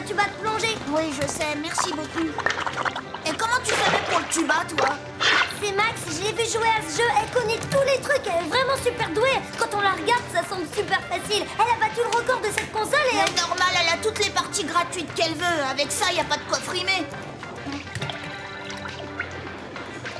tuba de plongée. Oui, je sais, merci beaucoup. Et comment tu savais pour le tuba, toi? C'est Max, je l'ai vu jouer à ce jeu, elle connaît tous les trucs, elle est vraiment super douée. Quand on la regarde, ça semble super facile. Elle a battu le record de cette console et C'est normal, elle a toutes les parties gratuites qu'elle veut. Avec ça, y a pas de quoi frimer.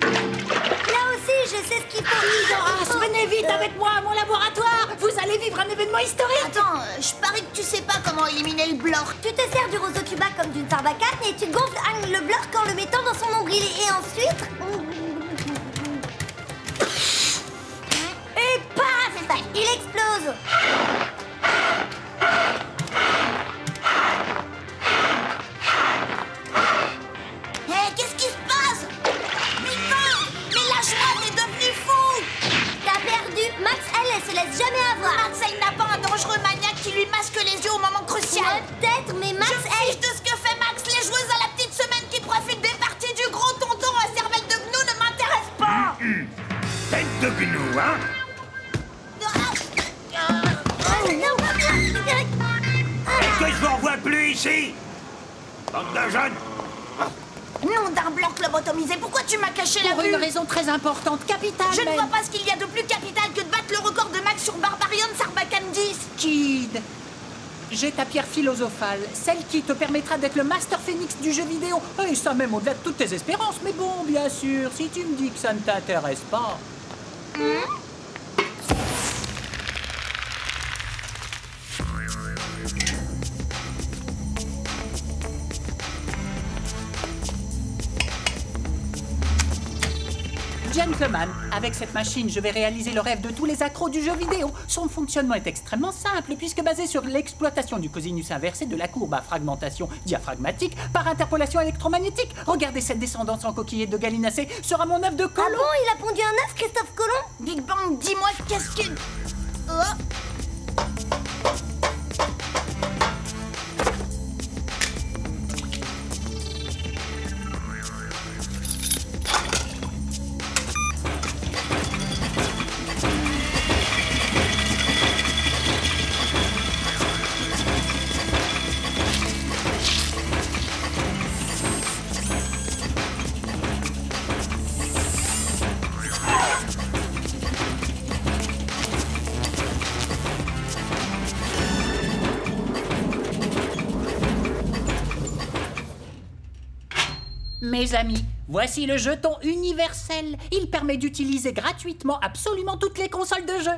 Là aussi, je sais ce qu'il faut. Horace, venez vite avec moi à mon laboratoire. Vous allez vivre un événement historique. Attends, je parie que tu sais pas comment éliminer le blork. Tu te sers du rosotuba comme d'une sarbacane et tu gonfles le bloc en le mettant dans son nombril. Et ensuite... Et paf! Il explose. Hé, qu'est-ce qui se passe? Putain! Mais lâche-moi, t'es devenu fou! T'as perdu. Max, elle se laisse jamais avoir. Max, elle n'a pas un dangereux maniaque qui lui masque les yeux au moment crucial. Ouais, peut-être, mais Max, Je me fiche de ce que fait Max. Les joueuses à la petite semaine qui profitent des parties du gros tonton à cervelle de gnou ne m'intéressent pas. Tête de gnou, hein? Est-ce que je vous revois plus ici? Bande de jeunes! Nom d'un blork lobotomisé, pourquoi tu m'as caché la Pour vue? une raison très importante, capitale. Je ne même. vois pas ce qu'il y a de plus capital que de battre le record de Max sur Barbarian Sarbacane 10. Kid, j'ai ta pierre philosophale, celle qui te permettra d'être le Master Phoenix du jeu vidéo. Et ça même au-delà de toutes tes espérances. Mais bon, bien sûr, si tu me dis que ça ne t'intéresse pas... Gentleman, avec cette machine, je vais réaliser le rêve de tous les accros du jeu vidéo. Son fonctionnement est extrêmement simple, puisque basé sur l'exploitation du cosinus inversé de la courbe à fragmentation diaphragmatique par interpolation électromagnétique. Regardez cette descendance en coquillette de gallinacé sera mon œuf de Ah Colomb. bon, il a pondu un œuf, Christophe Colomb? Big Bang, dis-moi qu'est-ce que... Oh. Mes amis, voici le jeton universel. Il permet d'utiliser gratuitement absolument toutes les consoles de jeu.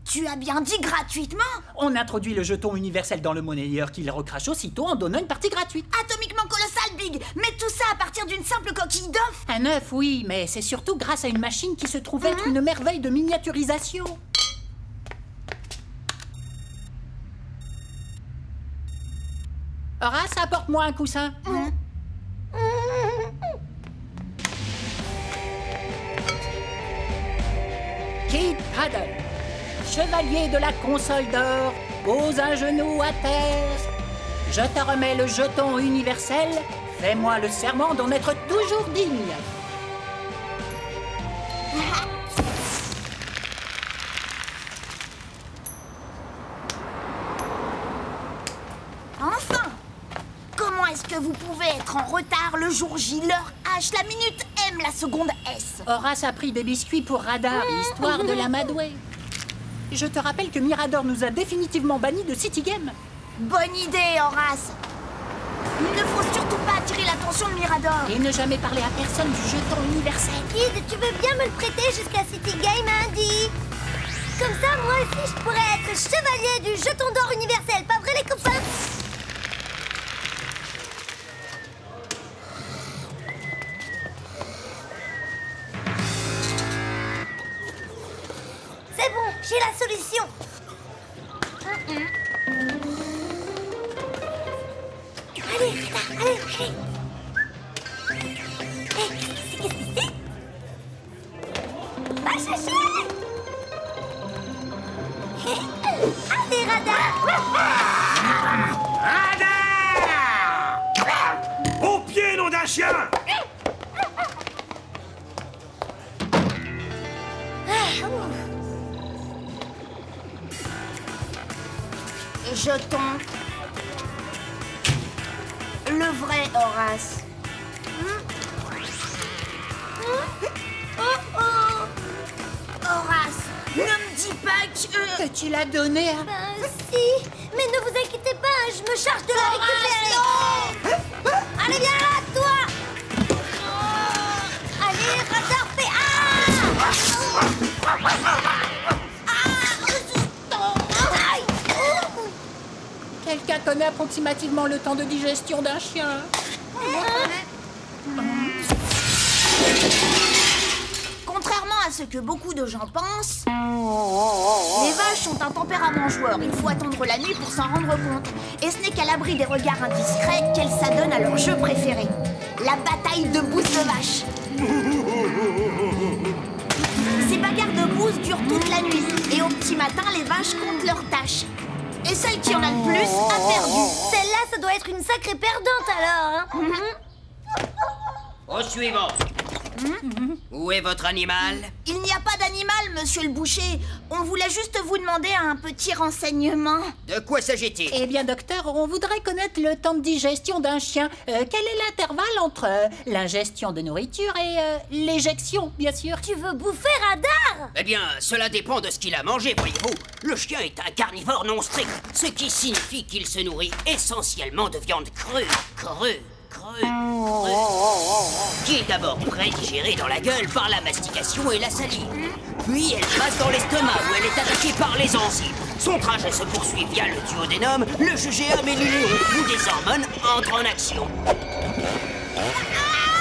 Tu as bien dit gratuitement? On introduit le jeton universel dans le monnayeur qu'il recrache aussitôt en donnant une partie gratuite. Atomiquement colossal, Big. Mais tout ça à partir d'une simple coquille d'œuf. Un œuf, oui, mais c'est surtout grâce à une machine qui se trouve être une merveille de miniaturisation. Horace, apporte-moi un coussin. Kid Paddle, chevalier de la console d'or, pose un genou à terre. Je te remets le jeton universel. Fais-moi le serment d'en être toujours digne. Enfin! Comment est-ce que vous pouvez être en retard le jour J, l'heure H, la minute M, la seconde S? Horace a pris des biscuits pour Radar, histoire de l'amadouer. Je te rappelle que Mirador nous a définitivement bannis de City Game. Bonne idée, Horace. Il ne faut surtout pas attirer l'attention de Mirador. Et ne jamais parler à personne du jeton universel. Kid, tu veux bien me le prêter jusqu'à City Game, Andy? Comme ça, moi aussi, je pourrais être chevalier du jeton d'or universel. Pas vrai, les copains? C'est bon, j'ai la solution. Allez, Rita, allez, allez. Qu'est-ce que c'est? Va chercher. Allez, Radar. Radar! Au pied, nom d'un chien! Jeton. vrai, Horace. Horace, ne me dis pas que... Que tu l'as donné à... Ben si, mais ne vous inquiétez pas, je me charge de la récupérer. Allez, viens là, toi. Allez, Radar, fais... Aïe. Quelqu'un connaît approximativement le temps de digestion d'un chien? Contrairement à ce que beaucoup de gens pensent, les vaches ont un tempérament joueur. Il faut attendre la nuit pour s'en rendre compte. Et ce n'est qu'à l'abri des regards indiscrets qu'elles s'adonnent à leur jeu préféré. La bataille de bouse de vache. Ces bagarres de bouse durent toute la nuit. Et au petit matin, les vaches comptent leurs tâches. Et celle qui en a le plus a perdu. Celle-là, ça doit être une sacrée perdante alors, hein. Au suivant. Où est votre animal? Il n'y a pas d'animal, monsieur le boucher. On voulait juste vous demander un petit renseignement. De quoi s'agit-il? Eh bien, docteur, on voudrait connaître le temps de digestion d'un chien. Quel est l'intervalle entre l'ingestion de nourriture et l'éjection, bien sûr? Tu veux bouffer Radar? Eh bien, cela dépend de ce qu'il a mangé, voyez-vous. Le chien est un carnivore non strict, ce qui signifie qu'il se nourrit essentiellement de viande crue, qui est d'abord prédigérée dans la gueule par la mastication et la salive. Puis elle passe dans l'estomac où elle est attaquée par les enzymes. Son trajet se poursuit via le duodénum, le jugéum et l'iléon, où des hormones entrent en action.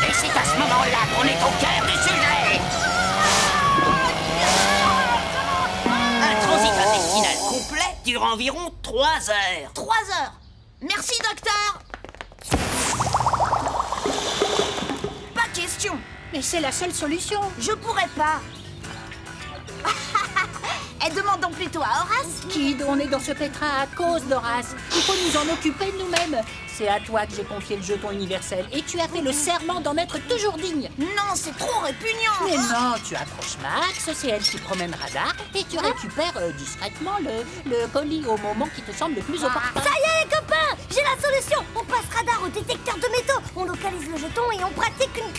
Et c'est à ce moment-là qu'on est au cœur du sujet. Un transit intestinal complet dure environ 3 heures. 3 heures. Merci, docteur. Pas question. Mais c'est la seule solution. Je pourrais pas. Et demandons plutôt à Horace. Kid, on est dans ce pétrin à cause d'Horace. Il faut nous en occuper nous-mêmes. C'est à toi que j'ai confié le jeton universel et tu as fait le serment d'en être toujours digne. Non, c'est trop répugnant. Mais non, tu approches Max, c'est elle qui promène Radar et tu récupères discrètement le colis au moment qui te semble le plus opportun. Ça y est, les copains, j'ai la solution. On passe Radar au détecteur de métaux. On localise le jeton et on pratique une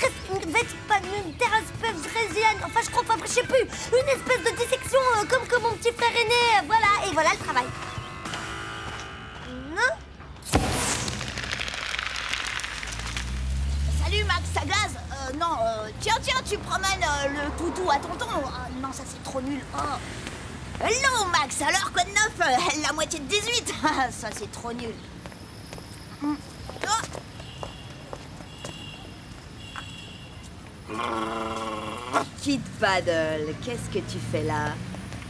enfin je crois, enfin je sais plus, une espèce de dissection comme mon petit frère aîné. Voilà, et voilà le travail. Non? Salut Max Sagaz. Non, tiens, tu promènes le toutou à tonton. Non, ça c'est trop nul. Hello Max, alors quoi de neuf? La moitié de 18. Ça c'est trop nul. Kid Paddle, qu'est-ce que tu fais là?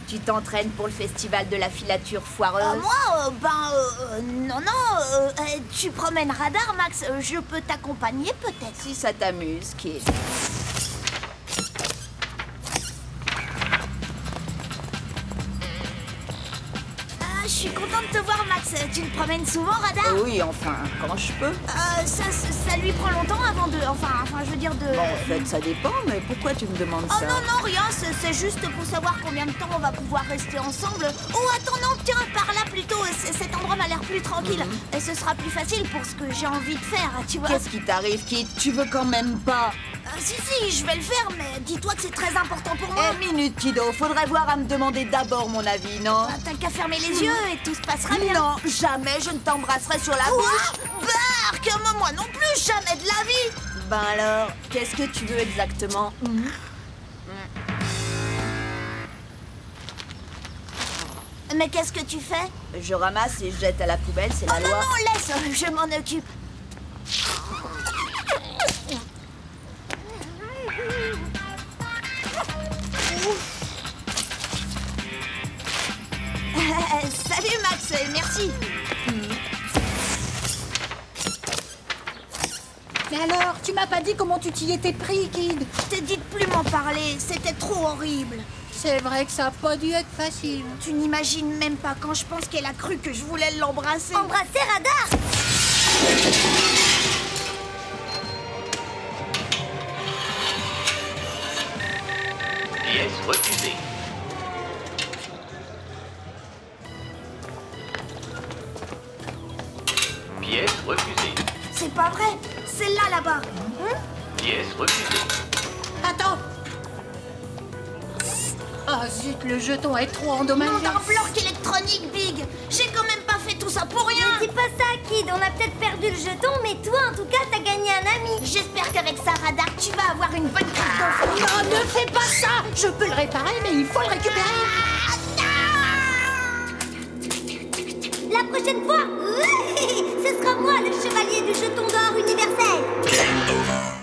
Tu t'entraînes pour le festival de la filature foireuse? Non, tu promènes Radar, Max. Je peux t'accompagner peut-être? Si ça t'amuse, Kid. Je suis contente de te voir, Max. Tu le promènes souvent, Radar? Oui, enfin, quand je peux. Ça lui prend longtemps avant de... Enfin, je veux dire de... Bon, en fait, ça dépend, mais pourquoi tu me demandes Oh ça? non, rien, c'est juste pour savoir combien de temps on va pouvoir rester ensemble. Oh, attends, non, tiens, par là plutôt, cet endroit m'a l'air plus tranquille. Et ce sera plus facile pour ce que j'ai envie de faire, tu vois. Qu'est-ce qui t'arrive, Kid? Tu veux quand même pas? Si, je vais le faire, mais dis-toi que c'est très important pour moi. Une minute, Kiddo, faudrait voir à me demander d'abord mon avis, non? T'as qu'à fermer les yeux et tout se passera bien. Non, jamais je ne t'embrasserai sur la bouche. Bark, moi non plus, jamais de la vie. Ben alors, qu'est-ce que tu veux exactement? Mais qu'est-ce que tu fais? Je ramasse et je jette à la poubelle, c'est la loi. Non, laisse, je m'en occupe. Salut Max, merci. Mais alors, tu m'as pas dit comment tu t'y étais pris, Kid? Je t'ai dit de plus m'en parler, c'était trop horrible. C'est vrai que ça a pas dû être facile. Tu n'imagines même pas quand je pense qu'elle a cru que je voulais l'embrasser. Embrasser Radar? Pièce refusée. Pièce refusée. C'est pas vrai. pas. Pièce refusée. Attends. Oh zut, le jeton est trop endommagé. Nom d'un bloc électronique, Big. J'ai quand même pas fait tout ça pour rien. Ne dis pas ça, Kid. On a peut-être perdu le jeton, mais toi, en tout cas, t'as gagné un ami. J'espère qu'avec ça, Radar, tu vas avoir une bonne crise d'enfant. Non, ne fais pas ça. Je peux le réparer, mais il faut le récupérer. La prochaine fois, ce sera moi, le chevalier du jeton d'or universel.